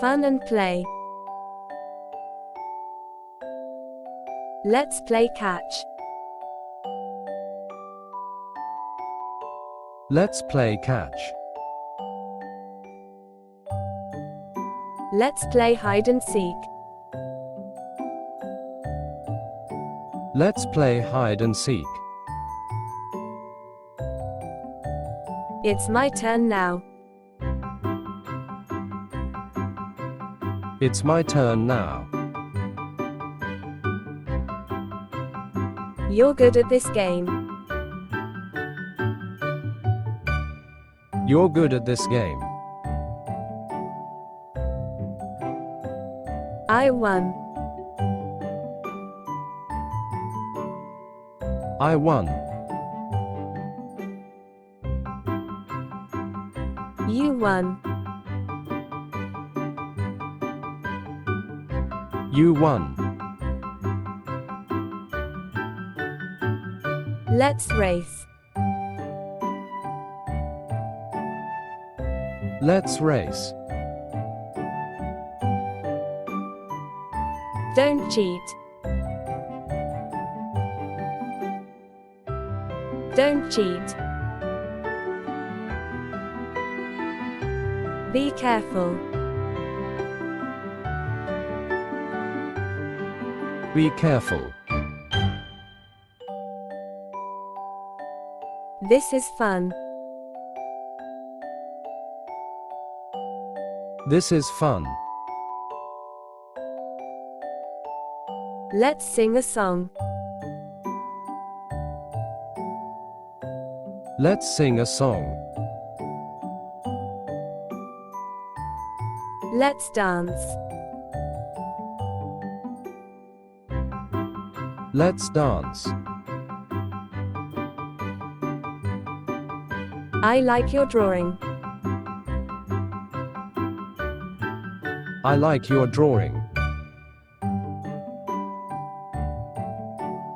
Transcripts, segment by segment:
Fun and play. Let's play catch. Let's play catch. Let's play hide and seek. Let's play hide and seek. It's my turn now. It's my turn now. You're good at this game. You're good at this game. I won. I won. You won. You won. Let's race. Let's race. Don't cheat. Don't cheat. Be careful. Be careful. This is fun. This is fun. Let's sing a song. Let's sing a song. Let's dance. Let's dance. I like your drawing. I like your drawing.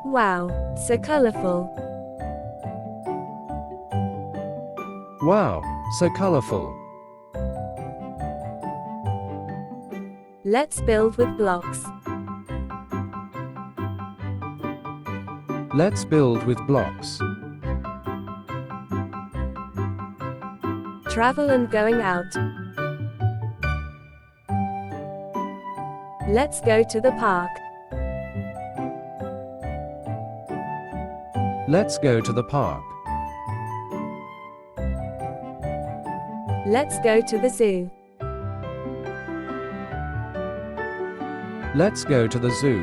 Wow, so colorful. Wow, so colorful. Let's build with blocks. Let's build with blocks. Travel and going out. Let's go to the park. Let's go to the park. Let's go to the zoo. Let's go to the zoo.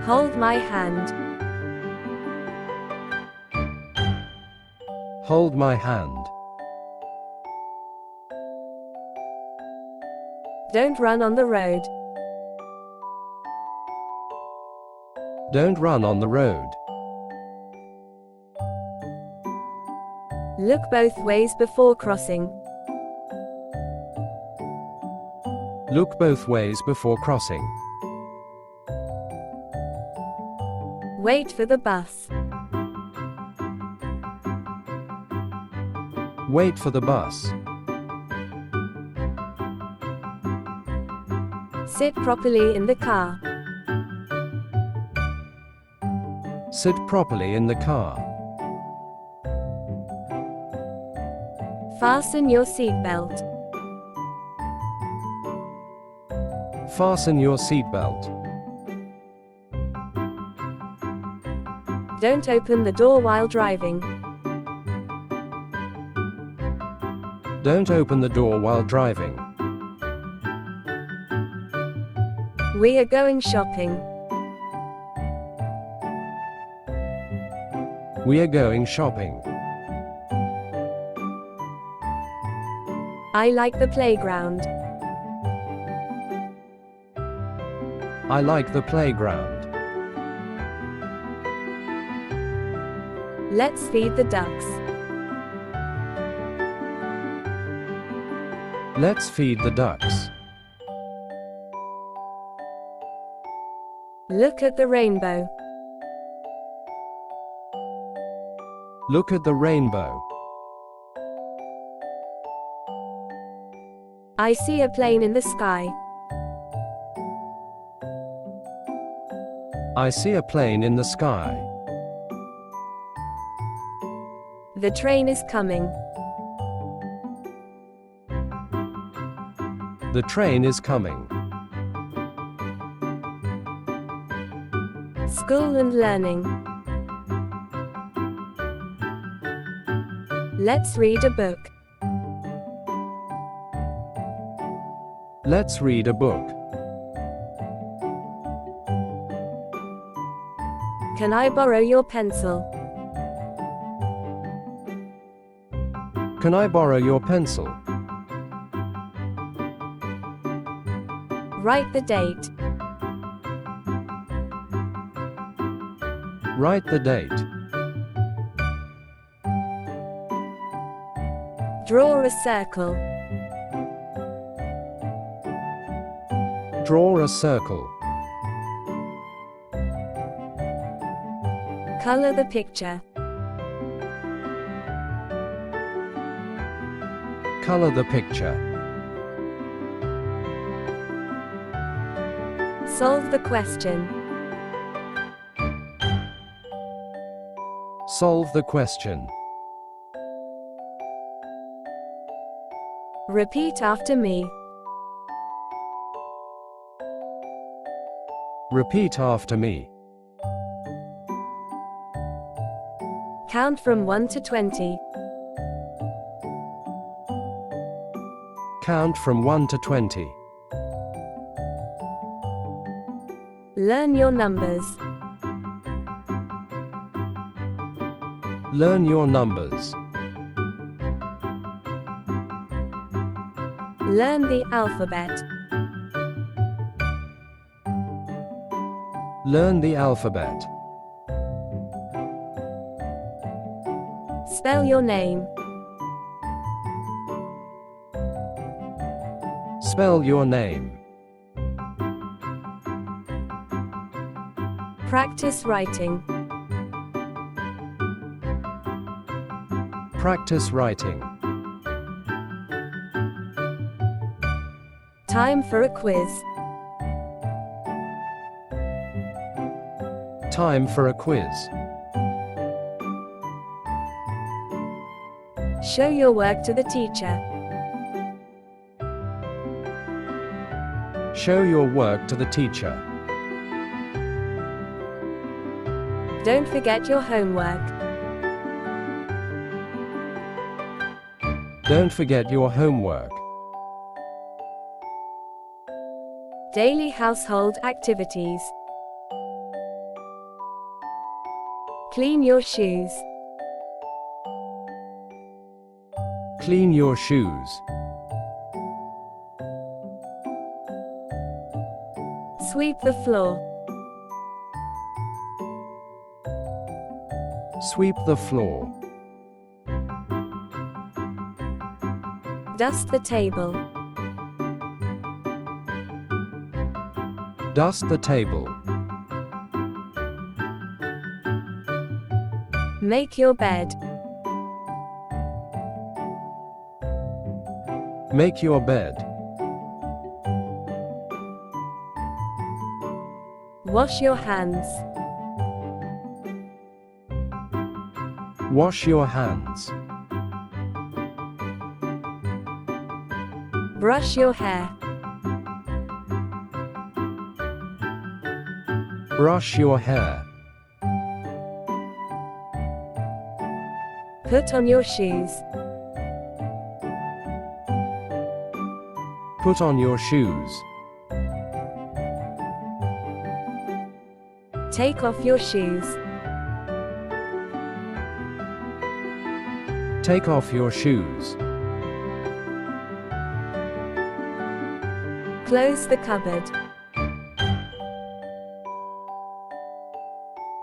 Hold my hand. Hold my hand. Don't run on the road. Don't run on the road. Look both ways before crossing. Look both ways before crossing. Wait for the bus. Wait for the bus. Sit properly in the car. Sit properly in the car. Fasten your seatbelt. Fasten your seatbelt. Don't open the door while driving. Don't open the door while driving. We are going shopping. We are going shopping. I like the playground. I like the playground. Let's feed the ducks. Let's feed the ducks. Look at the rainbow. Look at the rainbow. I see a plane in the sky. I see a plane in the sky. The train is coming. The train is coming. School and learning. Let's read a book. Let's read a book. Can I borrow your pencil? Can I borrow your pencil? Write the date. Write the date. Draw a circle. Draw a circle. Color the picture. Color the picture. Solve the question. Solve the question. Repeat after me. Repeat after me. Count from 1 to 20. Count from 1 to 20. Learn your numbers. Learn your numbers. Learn the alphabet. Learn the alphabet. Spell your name. Spell your name. Practice writing. Practice writing. Time for a quiz. Time for a quiz. Show your work to the teacher. Show your work to the teacher. Don't forget your homework. Don't forget your homework. Daily household activities. Clean your shoes. Clean your shoes. Sweep the floor. Sweep the floor. Dust the table. Dust the table. Make your bed. Make your bed. Wash your hands. Wash your hands. Brush your hair. Brush your hair. Put on your shoes. Put on your shoes. Take off your shoes. Take off your shoes. Close the cupboard.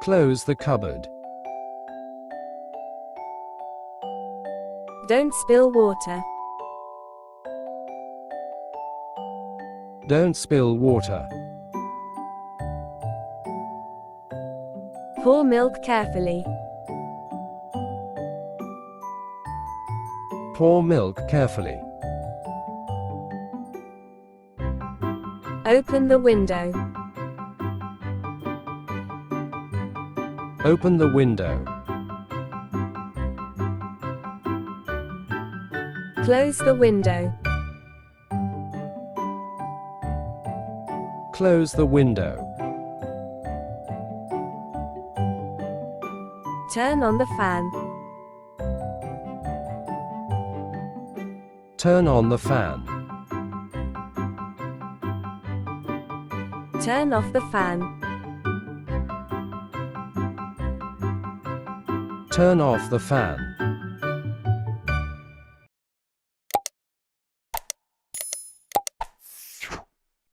Close the cupboard. Don't spill water. Don't spill water. Pour milk carefully. Pour milk carefully. Open the window. Open the window. Close the window. Close the window. Turn on the fan. Turn on the fan. Turn off the fan. Turn off the fan.